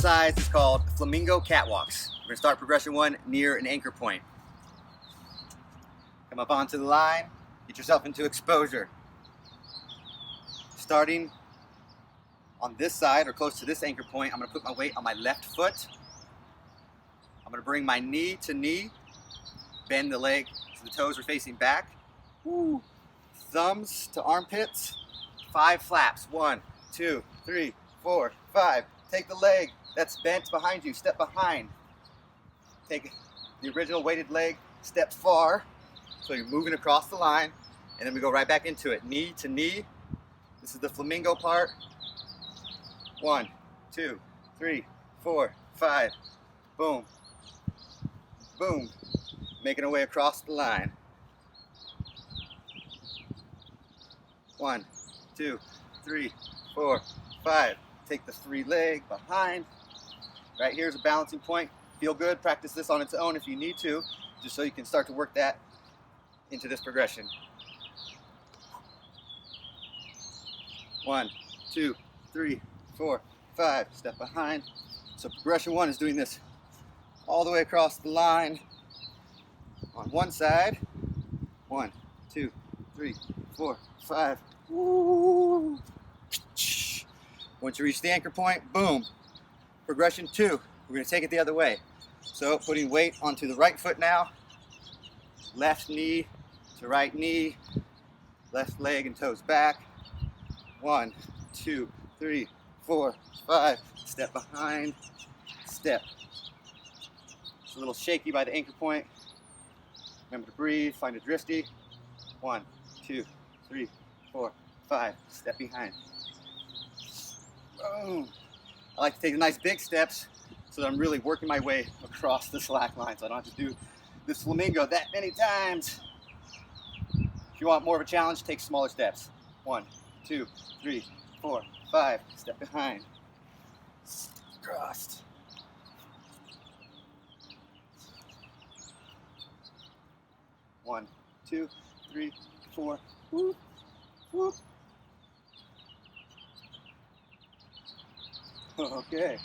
exercise is called Flamingo catwalks. We're going to start progression 1 near an anchor point. Come up onto the line, get yourself into exposure. Starting on this side or close to this anchor point, I'm going to put my weight on my left foot. I'm going to bring my knee to knee, bend the leg so the toes are facing back. Woo. Thumbs to armpits, 5 flaps. 1, 2, 3, 4, 5. Take the leg that's bent behind you, step behind. Take the original weighted leg, step far, so you're moving across the line, and then we go right back into it, knee to knee. This is the flamingo part. 1, 2, 3, 4, 5. Boom. Boom. Making our way across the line. 1, 2, 3, 4, 5. Take the free leg behind. Right here's a balancing point. Feel good. Practice this on its own if you need to, just so you can start to work that into this progression. 1, 2, 3, 4, 5. Step behind. So progression 1 is doing this all the way across the line on one side. 1, 2, 3, 4, 5. Woo. Once you reach the anchor point, boom. Progression 2, we're going to take it the other way. So putting weight onto the right foot now, left knee to right knee, left leg and toes back. 1, 2, 3, 4, 5. Step behind, step. It's a little shaky by the anchor point. Remember to breathe, find a drifty. 1, 2, 3, 4, 5. Step behind. Boom. I like to take the nice big steps so that I'm really working my way across the slack line, so I don't have to do this flamingo that many times. If you want more of a challenge, take smaller steps. 1, 2, 3, 4, 5. Step behind. Crossed. 1, 2, 3, 4. Whoop, whoop. Okay.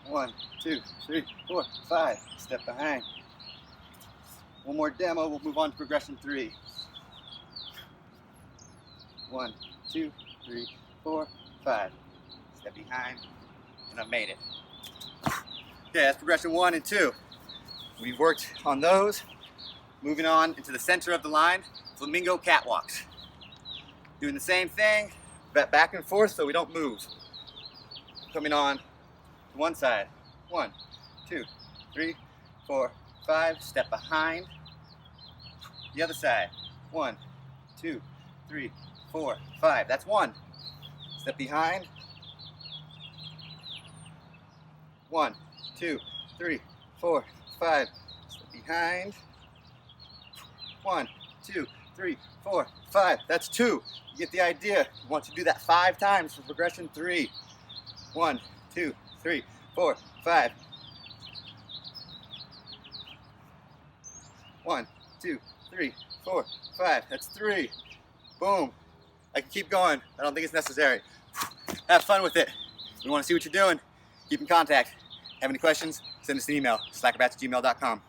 1, 2, 3, 4, 5. Step behind. One more demo, we'll move on to progression 3. 1, 2, 3, 4, 5. Step behind, and I made it. Okay, that's progression 1 and 2. We've worked on those. Moving on into the center of the line, flamingo catwalks. Doing the same thing, back and forth so we don't move. Coming on to one side. 1, 2, 3, 4, 5. Step behind. The other side. 1, 2, 3, 4, 5. That's 1. Step behind. 1, 2, 3, 4, 5. Step behind. 1, 2, 3, 4, 5. That's 2. You get the idea. You want to do that 5 times for progression 3. 1, 2, 3, 4, 5. 1, 2, 3, 4, 5. That's 3. Boom. I can keep going. I don't think it's necessary. Have fun with it. We want to see what you're doing. Keep in contact. Have any questions? Send us an email, slackrobats@gmail.com.